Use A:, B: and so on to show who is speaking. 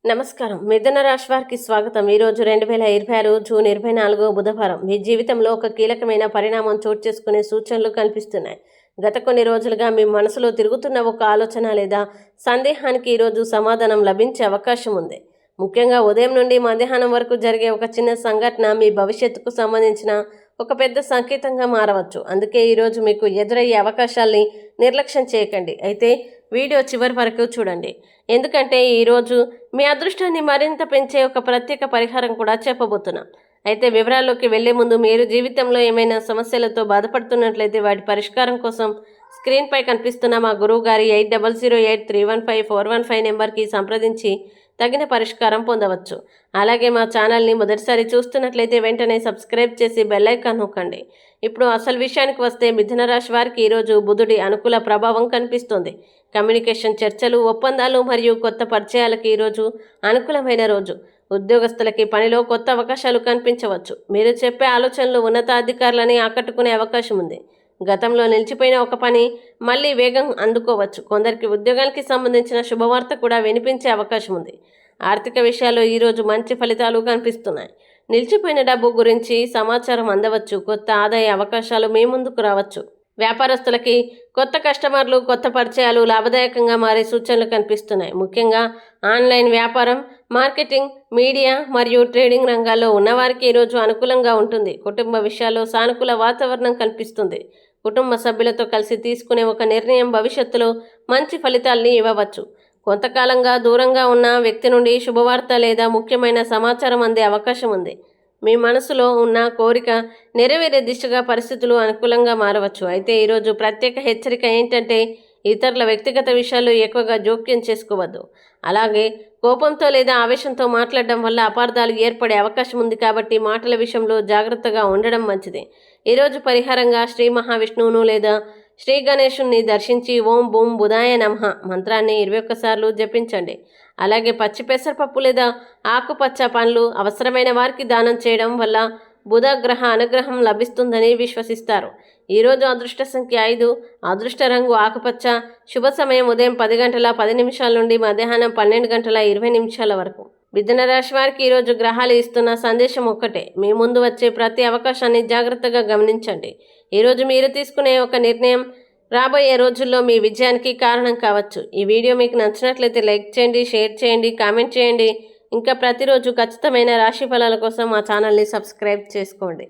A: నమస్కారం. మిథున రాశి వారికి స్వాగతం. ఈరోజు 2026 జూన్ 24 బుధవారం. మీ జీవితంలో ఒక కీలకమైన పరిణామం చోటు చేసుకునే సూచనలు కనిపిస్తున్నాయి. గత కొన్ని రోజులుగా మీ మనసులో తిరుగుతున్న ఒక ఆలోచన లేదా సందేహానికి ఈరోజు సమాధానం లభించే అవకాశం ఉంది. ముఖ్యంగా ఉదయం నుండి మధ్యాహ్నం వరకు జరిగే ఒక చిన్న సంఘటన మీ భవిష్యత్తుకు సంబంధించిన ఒక పెద్ద సంకేతంగా మారవచ్చు. అందుకే ఈరోజు మీకు ఎదురయ్యే అవకాశాల్ని నిర్లక్ష్యం చేయకండి. అయితే వీడియో చివరి వరకు చూడండి, ఎందుకంటే ఈరోజు మీ అదృష్టాన్ని మరింత పెంచే ఒక ప్రత్యేక పరిహారం కూడా చెప్పబోతున్నాం. అయితే వివరాల్లోకి వెళ్లే ముందు మీరు జీవితంలో ఏమైనా సమస్యలతో బాధపడుతున్నట్లయితే వాటి పరిష్కారం కోసం స్క్రీన్పై కనిపిస్తున్న మా గురువు గారి 8008315415 నెంబర్కి సంప్రదించి తగిన పరిష్కారం పొందవచ్చు. అలాగే మా ఛానల్ని మొదటిసారి చూస్తున్నట్లయితే వెంటనే సబ్స్క్రైబ్ చేసి బెల్ ఐకాన్ నొక్కండి. ఇప్పుడు అసలు విషయానికి వస్తే మిథున రాశి వారికి ఈరోజు బుధుడి అనుకూల ప్రభావం కనిపిస్తోంది. కమ్యూనికేషన్, చర్చలు, ఒప్పందాలు మరియు కొత్త పరిచయాలకి ఈరోజు అనుకూలమైన రోజు. ఉద్యోగస్తులకి పనిలో కొత్త అవకాశాలు కనిపించవచ్చు. మీరు చెప్పే ఆలోచనలు ఉన్నతాధికారులని ఆకట్టుకునే అవకాశం ఉంది. గతంలో నిలిచిపోయిన ఒక పని మళ్ళీ వేగం అందుకోవచ్చు. కొందరికి ఉద్యోగానికి సంబంధించిన శుభవార్త కూడా వినిపించే అవకాశం ఉంది. ఆర్థిక విషయాల్లో ఈరోజు మంచి ఫలితాలు కనిపిస్తున్నాయి. నిలిచిపోయిన డబ్బు గురించి సమాచారం అందవచ్చు. కొత్త ఆదాయ అవకాశాలు మీ ముందుకు రావచ్చు. వ్యాపారస్తులకి కొత్త కస్టమర్లు, కొత్త పరిచయాలు లాభదాయకంగా మారే సూచనలు కనిపిస్తున్నాయి. ముఖ్యంగా ఆన్లైన్ వ్యాపారం, మార్కెటింగ్, మీడియా మరియు ట్రేడింగ్ రంగాల్లో ఉన్నవారికి ఈరోజు అనుకూలంగా ఉంటుంది. కుటుంబ విషయాల్లో సానుకూల వాతావరణం కనిపిస్తుంది. కుటుంబ సభ్యులతో కలిసి తీసుకునే ఒక నిర్ణయం భవిష్యత్తులో మంచి ఫలితాల్ని ఇవ్వవచ్చు. కొంతకాలంగా దూరంగా ఉన్న వ్యక్తి నుండి శుభవార్త లేదా ముఖ్యమైన సమాచారం అందే అవకాశం ఉంది. మీ మనసులో ఉన్న కోరిక నెరవేరే దిశగా పరిస్థితులు అనుకూలంగా మారవచ్చు. అయితే ఈరోజు ప్రత్యేక హెచ్చరిక ఏంటంటే ఇతరుల వ్యక్తిగత విషయాల్లో ఎక్కువగా జోక్యం చేసుకోవద్దు. అలాగే కోపంతో లేదా ఆవేశంతో మాట్లాడడం వల్ల అపార్థాలు ఏర్పడే అవకాశం ఉంది. కాబట్టి మాటల విషయంలో జాగ్రత్తగా ఉండడం మంచిది. ఈరోజు పరిహారంగా శ్రీ మహావిష్ణువును లేదా శ్రీ గణేశుని దర్శించి ఓం బూం బుధాయ నమః మంత్రాన్ని 21 సార్లు జపించండి. అలాగే పచ్చి పెసరపప్పు లేదా ఆకుపచ్చ పండ్లు అవసరమైన వారికి దానం చేయడం వల్ల బుధ గ్రహ అనుగ్రహం లభిస్తుందని విశ్వసిస్తారు. ఈరోజు అదృష్ట సంఖ్య 5, అదృష్ట రంగు ఆకుపచ్చ, శుభ సమయం ఉదయం 10 గంటల 10 నిమిషాల నుండి మధ్యాహ్నం 12 గంటల 20 నిమిషాల వరకు. మిథున రాశి వారికి ఈరోజు గ్రహాలు ఇస్తున్న సందేశం ఒక్కటే: మీ ముందు వచ్చే ప్రతి అవకాశాన్ని జాగ్రత్తగా గమనించండి. ఈరోజు మీరు తీసుకునే ఒక నిర్ణయం రాబోయే రోజుల్లో మీ విజయానికి కారణం కావచ్చు. ఈ వీడియో మీకు నచ్చినట్లయితే లైక్ చేయండి, షేర్ చేయండి, కామెంట్ చేయండి. ఇంకా ప్రతిరోజు ఖచ్చితమైన రాశి ఫలాల కోసం మా ఛానల్ని సబ్స్క్రైబ్ చేసుకోండి.